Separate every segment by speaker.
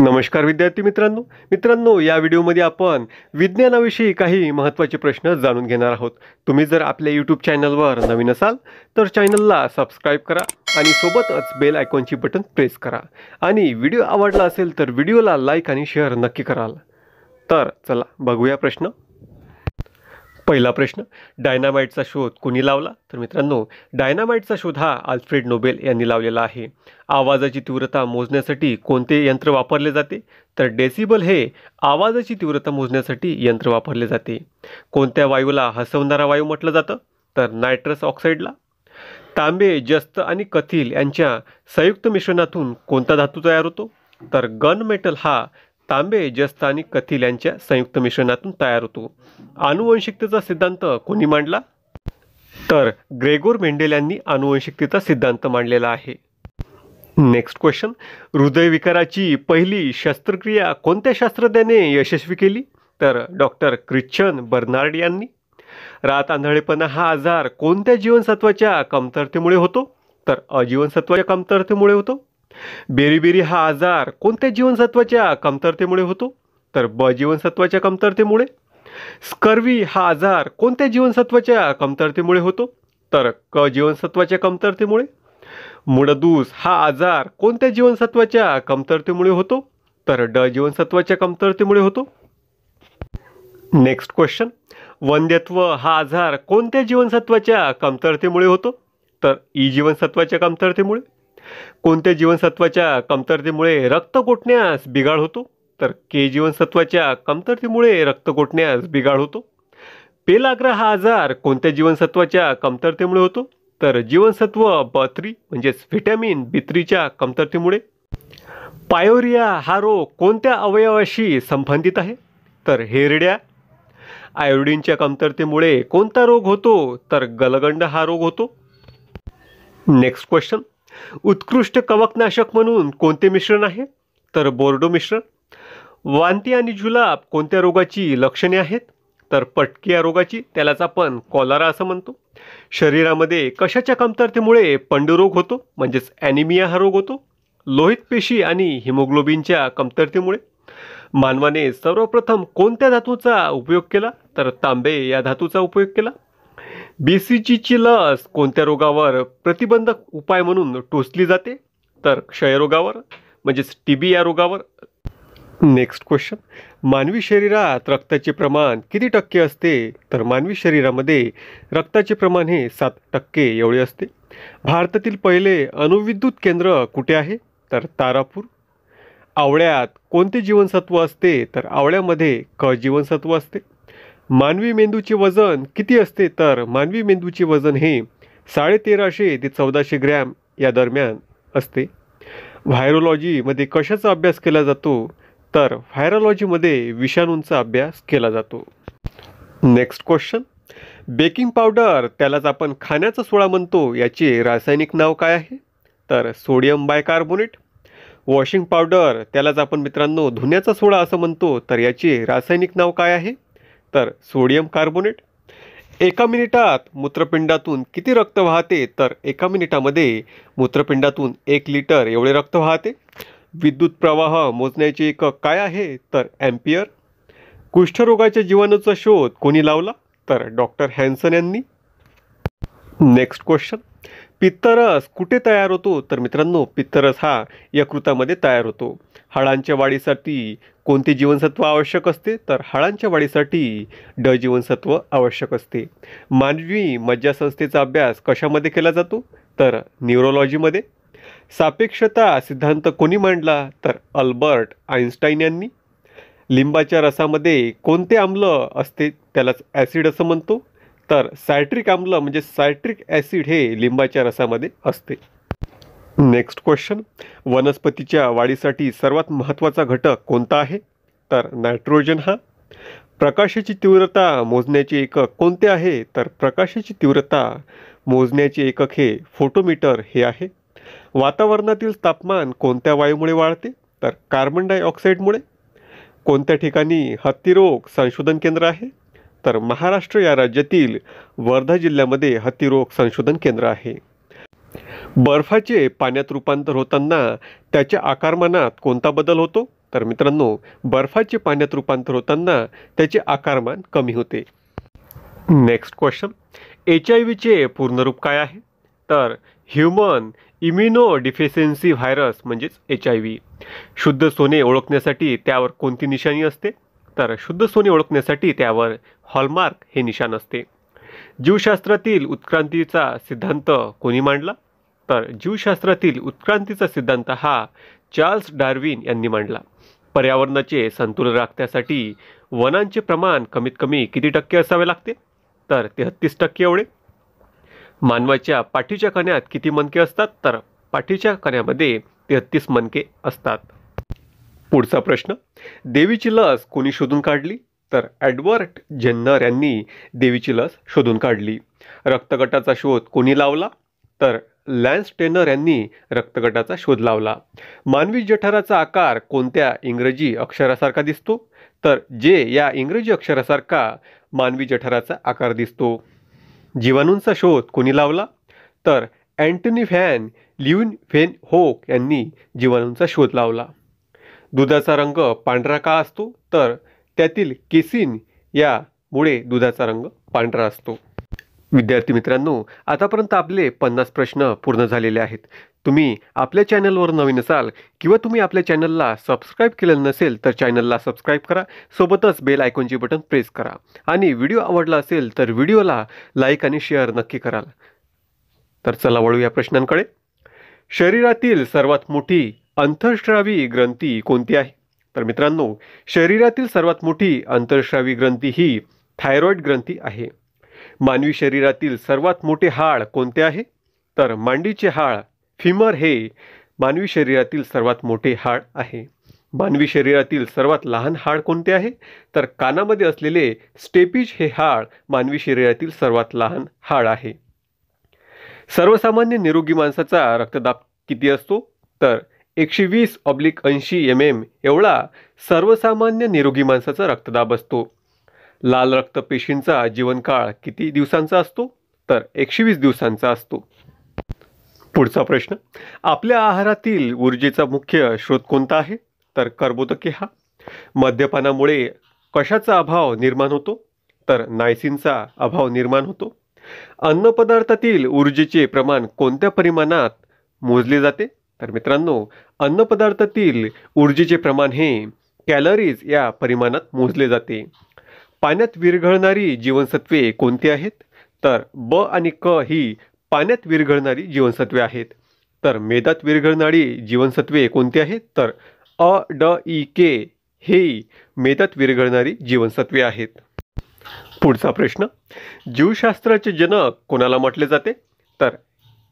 Speaker 1: नमस्कार विद्यार्थी मित्रांनो या व्हिडिओमध्ये आपण विज्ञानाविषयी काही महत्त्वाचे प्रश्न जाणून घेणार आहोत। तुम्ही जर आपल्या YouTube चॅनलवर नवीन असाल तर चॅनलला सबस्क्राइब करा आणि सोबतच बेल आयकॉनची बटन प्रेस करा आणि व्हिडिओ आवडला असेल तर व्हिडिओला लाईक आणि शेअर नक्की कराल। तर चला बघूया प्रश्न। पहिला प्रश्न, डायनामाइटचा शोध कोणी लावला? तर मित्रांनो, डायनामाइटचा शोध हा अल्फ्रेड नोबेल यांनी लावलेला आहे। आवाजाची तीव्रता मोजण्यासाठी कोणते यंत्र वापरले जाते? तर डेसिबल हे आवाजाची तीव्रता मोजण्यासाठी यंत्र वापरले जाते। कोणत्या वायूला हसवणारा वायू म्हटलं जातं? तर नायट्रस ऑक्साईडला। तांबे, जस्त आणि कथील यांच्या संयुक्त मिश्रणातून कोणता धातू तयार होतो? तर गन मेटल हा तांबे, जस्त आणि कथील यांच्या संयुक्त मिश्रणातून तयार होतो। आनुवंशिकतेचा सिद्धांत कोणी मांडला? तर ग्रेगोर मेंडेल यांनी आनुवंशिकतेचा सिद्धांत मांडलेला आहे। नेक्स्ट क्वेश्चन, हृदयविकाराची पहिली शस्त्रक्रिया कोणत्या शास्त्रज्ञाने यशस्वी केली? तर डॉक्टर ख्रिश्चन बर्नार्ड यांनी। रात आंधळेपणा हा आजार कोणत्या जीवनसत्वाच्या कमतरतेमुळे होतो? तर अजीवनसत्वाच्या कमतरतेमुळे होतो। बेरीबेरी हा आजार कोणत्या जीवनसत्वाच्या कमतरतेमुळे होतो? तर ब जीवनसत्वाच्या कमतरतेमुळे। स्कर्वी हा आजार कोणत्या जीवनसत्वाच्या कमतरतेमुळे होतो? तर क जीवनसत्वाच्या कमतरतेमुळे। मुळदूस हा आजार कोणत्या जीवनसत्वाच्या कमतरतेमुळे होतो? तर ड जीवनसत्वाच्या कमतरतेमुळे होतो। नेक्स्ट क्वेश्चन, वंध्यत्व हा आजार कोणत्या जीवनसत्वाच्या कमतरतेमुळे होतो? तर ई जीवनसत्वाच्या कमतरतेमुळे। कोणत्या जीवनसत्वाच्या कमतरतेमुळे रक्त गोठण्यास बिघाड होतो? तर के जीवनसत्वाच्या कमतरतेमुळे रक्त गोठण्यास बिघाड होतो। पेलाग्रा हा आजार कोणत्या जीवनसत्वाच्या कमतरतेमुळे होतो? तर जीवनसत्व B3 म्हणजेच व्हिटॅमिन B3च्या कमतरतेमुळे। पायोरिया हा रोग कोणत्या अवयवाशी संबंधित आहे? तर हेरड्या। आयोडीनच्या कमतरतेमुळे कोणता रोग होतो? तर गलगंड हा रोग होतो। नेक्स्ट क्वेश्चन, उत्कृष्ट कवकनाशक म्हणून कोणते मिश्रण आहे? तर बोर्डो मिश्रण। वांती आणि जुलाब कोणत्या रोगाची लक्षणे आहेत? तर पटकी या रोगाची, त्यालाच आपण कॉलरा असं म्हणतो। शरीरामध्ये कशाच्या कमतरतेमुळे पंडुरोग होतो म्हणजेच ॲनिमिया हा रोग होतो? लोहित पेशी आणि हिमोग्लोबिनच्या कमतरतेमुळे। मानवाने सर्वप्रथम कोणत्या धातूचा उपयोग केला? तर तांबे या धातूचा उपयोग केला। BCGची लस कोणत्या रोगावर प्रतिबंधक उपाय म्हणून टोचली जाते? तर क्षयरोगावर म्हणजेच TB या रोगावर। नेक्स्ट क्वेश्चन, मानवी शरीरात रक्ताचे प्रमाण किती टक्के असते? तर मानवी शरीरामध्ये रक्ताचे प्रमाण हे 7% एवढे असते। भारतातील पहिले अणुविद्युत केंद्र कुठे आहे? तर तारापूर। आवळ्यात कोणते जीवनसत्व असते? तर आवळ्यामध्ये क जीवनसत्व असते। मानवी मेंदूचे वजन किती असते? तर मानवी मेंदूचे वजन हे 1350 ते 1400 ग्रॅम या दरम्यान असते। व्हायरोलॉजीमध्ये कशाचा अभ्यास केला जातो? तर व्हायरोलॉजीमध्ये विषाणूंचा अभ्यास केला जातो। नेक्स्ट क्वेश्चन, बेकिंग पावडर त्यालाच आपण खाण्याचा सोडा म्हणतो, याचे रासायनिक नाव काय आहे? तर सोडियम बायकार्बोनेट। वॉशिंग पावडर त्यालाच आपण मित्रांनो धुण्याचा सोडा असं म्हणतो, तर याचे रासायनिक नाव काय आहे? तर सोडियम कार्बोनेट। एका मिनिटात मूत्रपिंडातून किती रक्त वाहते? तर एका मिनिटामध्ये मूत्रपिंडातून 1 लिटर एवढे रक्त वाहते। विद्युत प्रवाह मोजण्याचे एकक काय आहे? तर ॲम्पियर। कुष्ठरोगाच्या जीवाणूचा शोध कोणी लावला? तर डॉक्टर हॅन्सन यांनी। नेक्स्ट क्वेश्चन, पित्तरस कुठे तयार होतो? तर मित्रांनो, पित्तरस हा यकृतामध्ये तयार होतो। हाडांच्या वाढीसाठी कोणते जीवनसत्व आवश्यक असते? तर हाडांच्या वाढीसाठी ड जीवनसत्व आवश्यक असते। मानवी मज्जासंस्थेचा अभ्यास कशामध्ये केला जातो? तर न्यूरोलॉजीमध्ये। सापेक्षता सिद्धांत कोणी मांडला? तर अल्बर्ट आइन्स्टाईन यांनी। लिंबाच्या रसामध्ये कोणते आम्ल असते? त्यालाच ॲसिड असं म्हणतो। तर सायट्रिक आम्ल म्हणजे सायट्रिक ॲसिड हे लिंबाच्या रसामध्ये असते। नेक्स्ट क्वेश्चन, वनस्पतीच्या वाढीसाठी सर्वात महत्त्वाचा घटक कोणता आहे? तर नायट्रोजन हा। प्रकाशाची तीव्रता मोजण्याचे एकक कोणते आहे? तर प्रकाशाची तीव्रता मोजण्याचे एकक हे फोटोमीटर हे आहे। वातावरणातील तापमान कोणत्या वायूमुळे वाढते? तर कार्बन डायऑक्साईडमुळे। कोणत्या ठिकाणी हत्तीरोग संशोधन केंद्र आहे? तर महाराष्ट्र या राज्यातील वर्धा जिल्ह्यामध्ये हत्तीरोग संशोधन केंद्र आहे। बर्फाचे पाण्यात रूपांतर होताना त्याच्या आकारमानात कोणता बदल होतो? तर मित्रांनो, बर्फाचे पाण्यात रूपांतर होताना त्याचे आकारमान कमी होते. नेक्स्ट क्वेश्चन, HIV पूर्ण रूप काय आहे? तर ह्युमन इम्युनो डिफिशियन्सी व्हायरस म्हणजेच HIV. शुद्ध सोने ओळखण्यासाठी त्यावर कोणती निशाणी असते? तर शुद्ध सोने ओळखण्यासाठी त्यावर हॉलमार्क हे निशाण असते. जीवशास्त्रातील उत्क्रांतीचा सिद्धांत कोणी मांडला? तर जीवशास्त्रातील उत्क्रांतीचा सिद्धांत हा चार्ल्स डार्विन यांनी मांडला. पर्यावरणाचे संतुलन राखण्यासाठी वनांचे प्रमाण कमीत कमी किती टक्के असावे लागते? तर 33% एवढे. मानवाच्या पाठीच्या कण्यात किती मणके असतात? तर पाठीच्या कण्यामध्ये 33 मणके असतात. पुढचा प्रश्न, देवीची लस कोणी शोधून काढली? तर एडवर्ड जेन्नर यांनी देवीची लस शोधून काढली. रक्तगटाचा शोध कोणी लावला? तर लॅन्स टेनर यांनी रक्तगटाचा शोध लावला. मानवी जठराचा आकार कोणत्या इंग्रजी अक्षरासारखा दिसतो? तर जे या इंग्रजी अक्षरासारखा मानवी जठराचा आकार दिसतो. जीवाणूंचा शोध कोणी लावला? तर अँटनी व्हॅन ल्युइनव्हेनहोक यांनी जीवाणूंचा शोध लावला. दुधाचा रंग पांढरा का असतो? तर त्यातील केसिन यामुळे दुधाचा रंग पांढरा असतो. विद्यार्थी मित्रांनो, आतापर्यंत आपले 50 प्रश्न पूर्ण झालेले आहेत. तुम्ही आपल्या चॅनलवर नवीन असाल किंवा तुम्ही आपल्या चॅनलला सबस्क्राईब केलेलं नसेल तर चॅनलला सबस्क्राईब करा. सोबतच बेल आयकॉनचे बटन प्रेस करा आणि व्हिडिओ आवडला असेल तर व्हिडिओला लाईक आणि शेअर नक्की कराल. तर चला वळूया प्रश्नांकडे. शरीरातील सर्वात मोठी अंतःस्रावी ग्रंथी कोणती आहे? तर मित्रांनो, शरीरातील सर्वात मोठी अंतःस्रावी ग्रंथी ही थायरॉइड ग्रंथी आहे. मानवी शरीरातील सर्वात मोठे हाड कोणते आहे? तर मांडीचे हाड फिमर हे मानवी शरीरातील सर्वात मोठे हाड आहे. मानवी शरीरातील सर्वात लहान हाड कोणते आहे? तर कानामध्ये असलेले स्टेपिज हे हाड मानवी शरीरातील सर्वात लहान हाड आहे. सर्वसामान्य निरोगी माणसाचा रक्तदाब किती असतो? तर 120/80 mm एवढा सर्वसामान्य निरोगी माणसाचा रक्तदाब असतो. लाल रक्तपेशींचा जीवनकाळ किती दिवसांचा असतो? तर 120 दिवसांचा असतो. पुढचा प्रश्न, आपल्या आहारातील ऊर्जेचा मुख्य स्रोत कोणता आहे? तर कर्बोदके हा. मद्यपानामुळे कशाचा अभाव निर्माण होतो? तर नायसिनचा अभाव निर्माण होतो. अन्नपदार्थातील ऊर्जेचे प्रमाण कोणत्या परिमाणात मोजले जाते? तर मित्रांनो, अन्नपदार्थातील ऊर्जेचे प्रमाण हे कॅलरीज या परिमाणात मोजले जाते. पाण्यात विरघळणारी जीवनसत्वे कोणती आहेत? तर ब आणि क ही पाण्यात विरघळणारी जीवनसत्वे आहेत. तर मेदात विरघळणारी जीवनसत्वे कोणती आहेत? तर अ, ड, ई, के ही मेदात विरघळणारी जीवनसत्वे आहेत. पुढचा प्रश्न, जीवशास्त्राचे जनक कोणाला म्हटले जाते? तर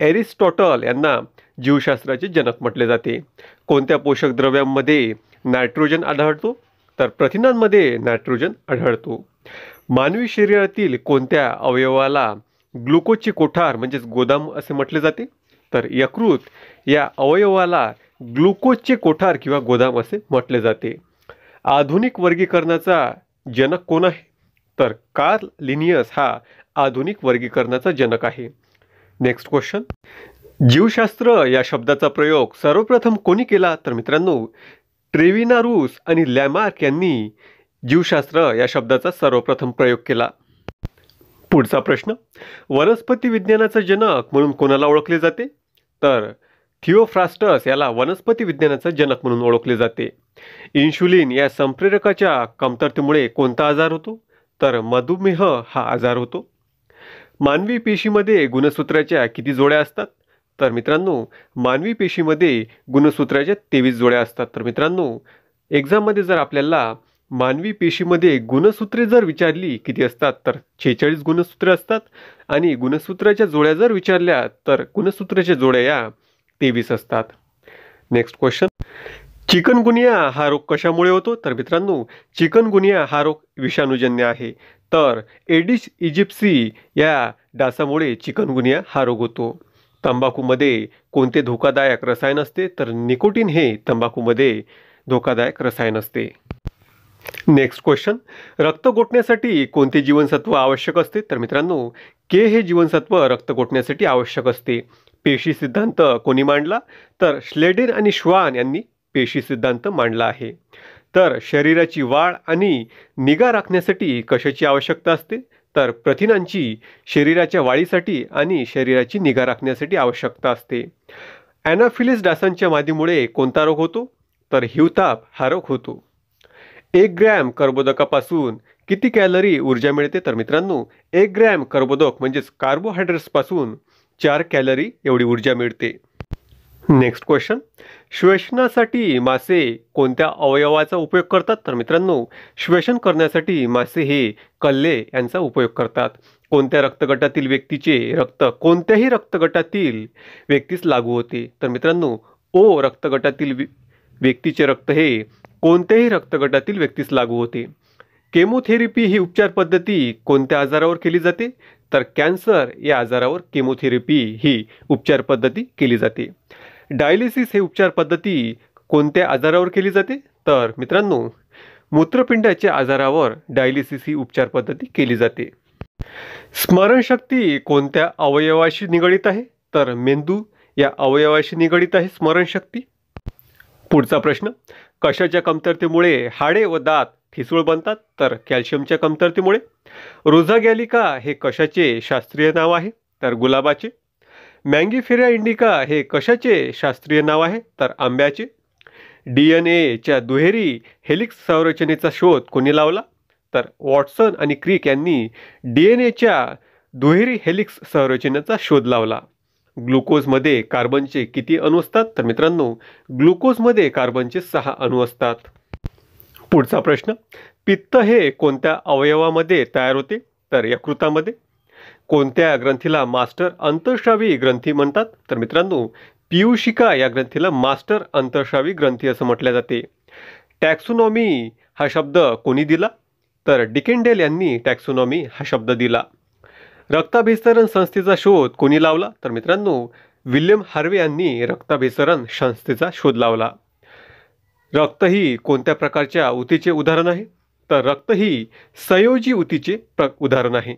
Speaker 1: एरिस्टॉटल यांना जीवशास्त्राचे जनक म्हटले जाते. कोणत्या पोषक द्रव्यांमध्ये नायट्रोजन आढळतो? तर प्रथिनांमध्ये नायट्रोजन आढळतो. मानवी शरीरातील कोणत्या अवयवाला ग्लुकोजचे कोठार म्हणजेच गोदाम असे म्हटले जाते? तर यकृत या अवयवाला ग्लुकोजचे कोठार किंवा गोदाम असे म्हटले जाते. आधुनिक वर्गीकरणाचा जनक कोण आहे? तर कार्ल लिनियस हा आधुनिक वर्गीकरणाचा जनक आहे. नेक्स्ट क्वेश्चन, जीवशास्त्र या शब्दाचा प्रयोग सर्वप्रथम कोणी केला? तर मित्रांनो, ट्रेविनारूस आणि लॅमार्क यांनी जीवशास्त्र या शब्दाचा सर्वप्रथम प्रयोग केला. पुढचा प्रश्न, वनस्पती विज्ञानाचा जनक म्हणून कोणाला ओळखले जाते? तर थिओफ्रास्टस याला वनस्पती विज्ञानाचा जनक म्हणून ओळखले जाते. इन्शुलिन या संप्रेरकाच्या कमतरतेमुळे कोणता आजार होतो? तर मधुमेह हा आजार होतो. मानवी पेशीमध्ये गुणसूत्राच्या किती जोड्या असतात? तर मित्रांनो, मानवी पेशीमध्ये गुणसूत्राच्या 23 जोड्या असतात. तर मित्रांनो, एक्झाममध्ये जर आपल्याला मानवी पेशीमध्ये गुणसूत्रे जर विचारली किती असतात तर 46 गुणसूत्रे असतात आणि गुणसूत्राच्या जोड्या जर विचारल्या तर गुणसूत्राच्या जोड्या या 23 असतात. नेक्स्ट क्वेश्चन, चिकनगुनिया हा रोग कशामुळे होतो? तर मित्रांनो, चिकनगुनिया हा रोग विषाणूजन्य आहे. तर एडिस इजिप्सी या डासामुळे चिकनगुनिया हा रोग होतो. तंबाखूमध्ये कोणते धोकादायक रसायन असते? तर निकोटीन हे तंबाखूमध्ये धोकादायक रसायन असते. नेक्स्ट क्वेश्चन, रक्त गोठण्यासाठी कोणते जीवनसत्व आवश्यक असते? तर मित्रांनो, के हे जीवनसत्व रक्त गोठण्यासाठी आवश्यक असते. पेशी सिद्धांत कोणी मांडला? तर श्लेडेन आणि श्वान यांनी पेशी सिद्धांत मांडला आहे. तर शरीराची वाढ आणि निगा राखण्यासाठी कशाची आवश्यकता असते? तर प्रथिनांची शरीराच्या वाढीसाठी आणि शरीराची निगा राखण्यासाठी आवश्यकता असते. ॲनाफिलीस डासांच्या मादीमुळे कोणता रोग होतो? तर हिवताप हा रोग होतो. 1 ग्रॅम कर्बोदकापासून किती कॅलरी ऊर्जा मिळते? तर मित्रांनो 1 ग्रॅम कर्बोदक म्हणजेच कार्बोहायड्रेट्सपासून 4 कॅलरी एवढी ऊर्जा मिळते. नेक्स्ट क्वेश्चन, श्वसनासाठी मासे कोणत्या अवयवाचा उपयोग करतात? तर मित्रांनो श्वसन करण्यासाठी मासे हे कल्ले यांचा उपयोग करतात. कोणत्या रक्तगटातील व्यक्तीचे रक्त कोणत्याही रक्तगटातील व्यक्तीस लागू होते? तर मित्रांनो ओ रक्तगटातील व्यक्तीचे रक्त हे कोणत्याही रक्तगटातील व्यक्तीस लागू होते. केमोथेरपी ही उपचार पद्धती कोणत्या आजारावर केली जाते? तर कॅन्सर या आजारावर केमोथेरपी ही उपचार पद्धती केली जाते. डायलिसिस हे उपचार पद्धती कोणत्या आजारावर केली जाते? तर मित्रांनो मूत्रपिंडाच्या आजारावर डायलिसिस ही उपचार पद्धती केली जाते. स्मरणशक्ती कोणत्या अवयवाशी निगडित आहे? तर मेंदू या अवयवाशी निगडित आहे स्मरणशक्ती. पुढचा प्रश्न, कशाच्या कमतरतेमुळे हाडे व दात ठिसूळ बनतात? तर कॅल्शियमच्या कमतरतेमुळे. रोझागॅलिका हे कशाचे शास्त्रीय नाव आहे? तर गुलाबाचे. मँगीफेरा इंडिका हे कशाचे शास्त्रीय नाव आहे? तर आंब्याचे. DNA च्या दुहेरी हेलिक्स संरचनेचा शोध कोणी लावला? तर वॉटसन आणि क्रिक यांनी DNA च्या दुहेरी हेलिक्स संरचनेचा शोध लावला. ग्लुकोजमध्ये कार्बनचे किती अणू असतात? तर मित्रांनो ग्लुकोजमध्ये कार्बनचे 6 अणू असतात. पुढचा प्रश्न, पित्त हे कोणत्या अवयवामध्ये तयार होते? तर यकृतामध्ये. कोणत्या ग्रंथीला मास्टर अंतःस्रावी ग्रंथी म्हणतात? तर मित्रांनो पियुषिका या ग्रंथीला मास्टर अंतःस्रावी ग्रंथी असं म्हटले जाते. टॅक्सोनॉमी हा शब्द कोणी दिला? तर डिकेंडेल यांनी टॅक्सोनॉमी हा शब्द दिला. रक्ताभिसरण संस्थेचा शोध कोणी लावला? तर मित्रांनो विल्यम हार्वे यांनी रक्ताभिसरण संस्थेचा शोध लावला. रक्त ही कोणत्या प्रकारच्या ऊतीचे उदाहरण आहे? तर रक्त ही संयोजी ऊतीचे उदाहरण आहे.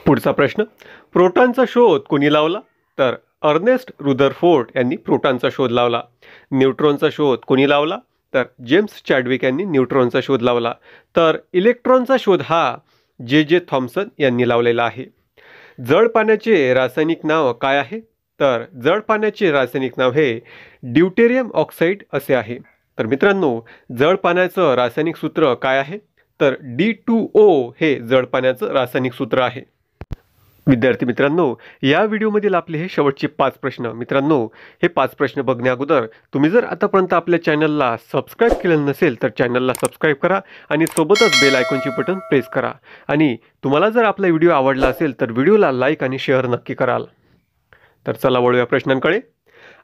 Speaker 1: पुढचा प्रश्न, प्रोटॉनचा शोध कोणी लावला? तर अर्नेस्ट रुदरफोर्ड यांनी प्रोटॉनचा शोध लावला. न्यूट्रॉनचा शोध कोणी लावला? तर जेम्स चॅडविक यांनी न्यूट्रॉनचा शोध लावला. तर इलेक्ट्रॉनचा शोध हा J.J. थॉम्सन यांनी लावलेला आहे. जड पाण्याचे रासायनिक नाव काय आहे? तर जड पाण्याचे रासायनिक नाव हे ड्यूटेरियम ऑक्साईड असे आहे. तर मित्रांनो जड पाण्याचं रासायनिक सूत्र काय आहे? तर D2O हे जड पाण्याचं रासायनिक सूत्र आहे. विद्यार्थी मित्रांनो या व्हिडिओमधील आपले हे शेवटचे 5 प्रश्न. मित्रांनो हे 5 प्रश्न बघण्या अगोदर तुम्ही जर आतापर्यंत आपल्या चॅनलला सबस्क्राईब केलं नसेल तर चॅनलला सबस्क्राईब करा आणि सोबतच बेल आयकॉनची बटन प्रेस करा. आणि तुम्हाला जर आपला व्हिडिओ आवडला असेल तर व्हिडिओला लाईक आणि शेअर नक्की कराल. तर चला वळूया प्रश्नांकडे.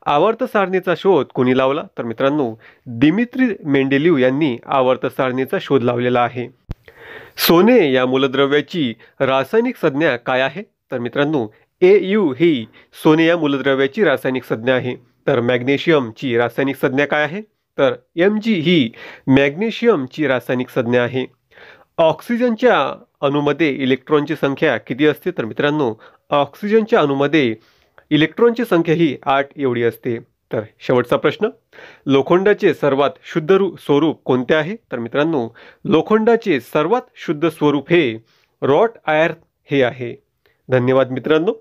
Speaker 1: आवर्त सारणीचा शोध कोणी लावला? तर मित्रांनो दिमित्री मेंडेलीव यांनी आवर्त सारणीचा शोध लावलेला आहे. सोने या मूलद्रव्याची रासायनिक संज्ञा काय आहे? तर मित्रांनो Au ही सोने या मूलद्रव्याची रासायनिक संज्ञा आहे. तर मॅग्नेशियमची रासायनिक संज्ञा काय आहे? तर Mg ही मॅग्नेशियमची रासायनिक संज्ञा आहे. ऑक्सिजनच्या अणूमध्ये इलेक्ट्रॉनची संख्या किती असते? तर मित्रांनो ऑक्सिजनच्या अणूमध्ये इलेक्ट्रॉनची संख्या ही 8 एवढी असते. तर शेवटचा प्रश्न, लोखंडाचे सर्वात शुद्ध स्वरूप कोणते आहे? तर मित्रांनो लोखंडाचे सर्वात शुद्ध स्वरूप हे रॉट आयर्न हे आहे. धन्यवाद मित्रांनो.